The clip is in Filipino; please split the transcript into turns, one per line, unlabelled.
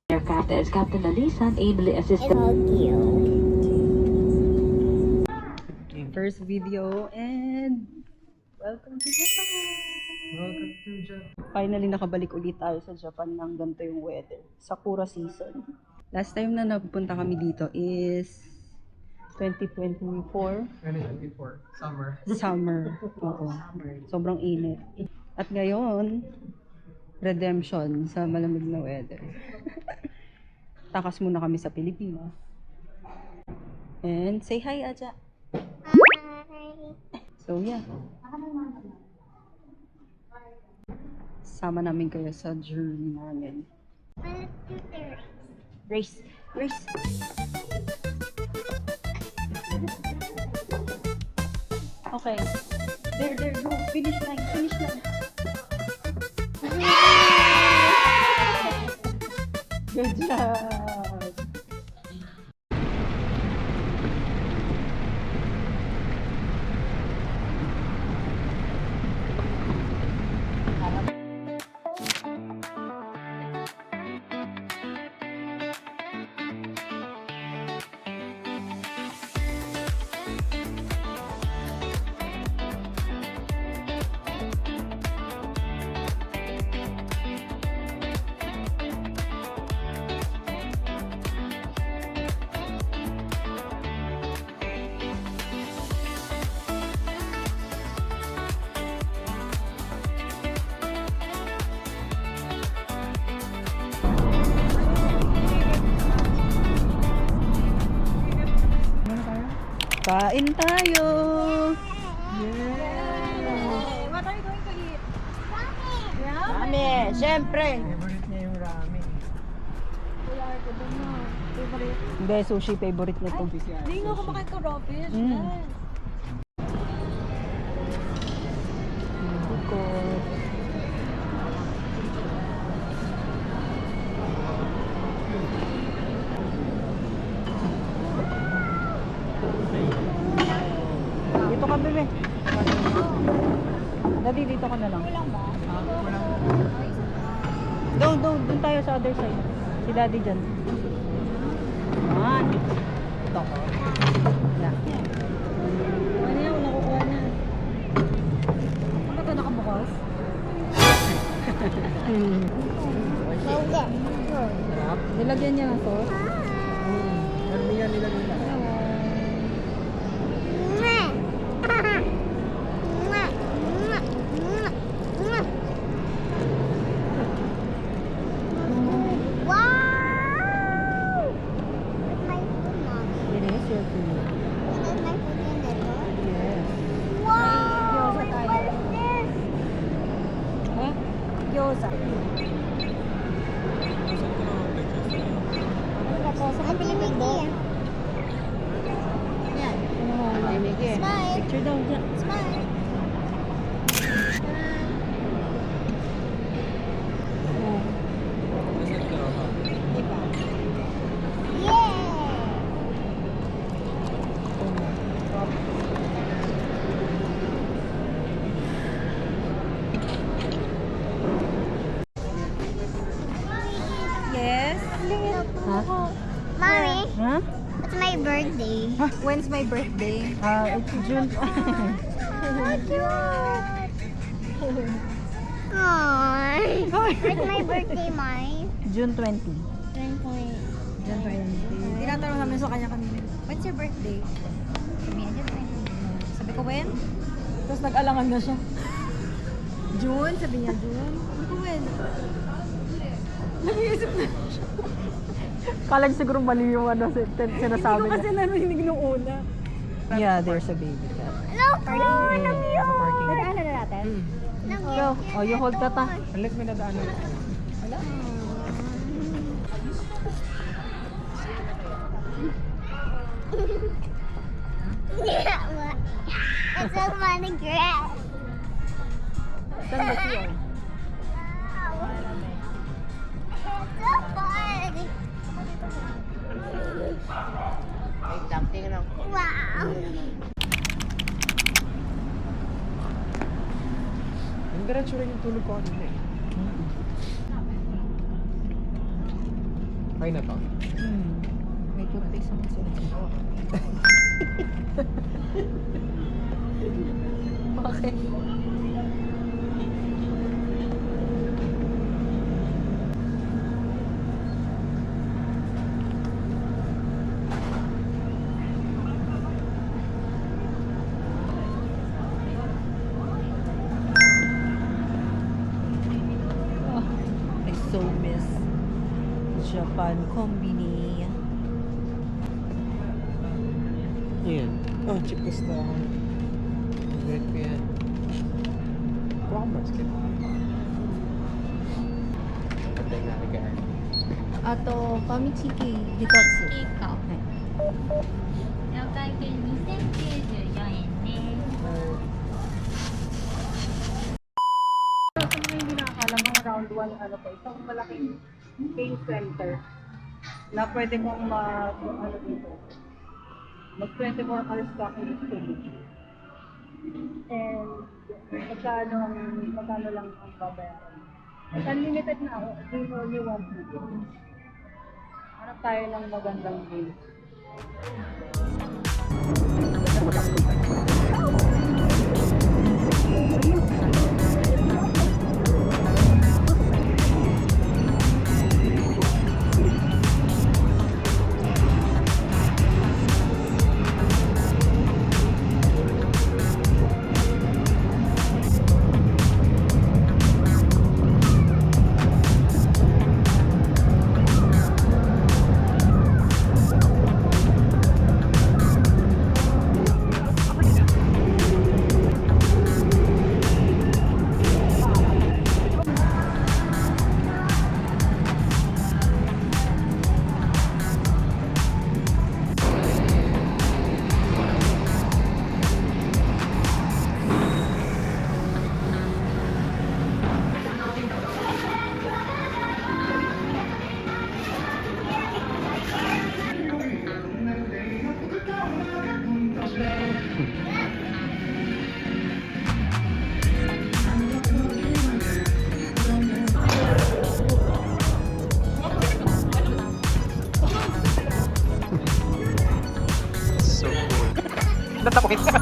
Aircraft as Captain Alisan ably assisted.
First video and welcome to Japan!
Welcome to Japan.
Finally nakabalik ulit tayo sa Japan ng ganito yung weather. Sakura season. Last time na napunta kami dito is 2024.
2024, summer.
Summer. Oo. Sobrang init. At ngayon, redemption sa malamig na weather. Takas muna kami sa Pilipinas. And say hi, Aja. So yeah. Sama namin kayo sa journey namin. Race! Race! Okay. There, go. Finish line, finish line. Good job! Kain tayo!
Yay! What are you going to eat? Ramen!
Ramen! Siyempre!
Favorite niya yung ramen.
Kuya Arco, doon mo. Favorite.
Hindi, sushi favorite niya to.
Hindi nga kumakain ko raw fish.
Mm.
Yes.
Bukod. Dito ka, bebe. Daddy, dito ka na lang.
Kulang ba?
Doon tayo sa other side. Si Daddy dyan. Ito. Yeah.
Ano yan? Wala kukuha na. Ano ito nakabukas?
Sarap.
Nilagyan niya ng sauce?
Ano yan nila nila?
It is your food. Yes.
Gyoza tayo.
Huh?
Gyoza. Sa Pilipino. Yan. Smile.
Picture daw dyan.
Smile. Diba? Yes.
Huh?
Mommy,
Huh?
it's my birthday.
When's my birthday?
It's June.
Aww. It's my birthday, Mommy.
June 20.
June 20. Tinatanong namin sa kanya kanina, when's your birthday? Sabi niya, June 20. Sabi ko, when? Tapos nag-alangan na siya. June? Sabi niya, June? Sabi ko, when? Nag-iisip na siya.
Kalang siguro mali yung ano,
Hindi
sinasabi
ko kasi narinig nung una.
Yeah, there's a baby cat.
Look, Lord, I'm
Nadaanan na natin?
Go. Oh, you hold ka pa.
Unless may nadaanan.
It's a funny grass.
Saan ba siya?
It's so fun.
Wait lang, tingnan lang.
Wow.
Diretso rin yung tulog ko kanina eh. Okay na to.
May toothpaste naman sila.
Okay.
I so miss Japan Combini.
Yan. Oh, cheap gusto ako. Favorite ko yan. Kuha kang basket. Patay na regard.
あと、ファミチキ1つ。
いいか。お会計2094円ね。
Sa mga hindi nakakalam, mga round 1, ano po, isang malaking game center na pwede mong mag 24 hours ka kung gusto mo. And magkano lang ang babayaran. At unlimited na ako, game only one to. Hanap tayo ng magandang game.
Natapokit ka.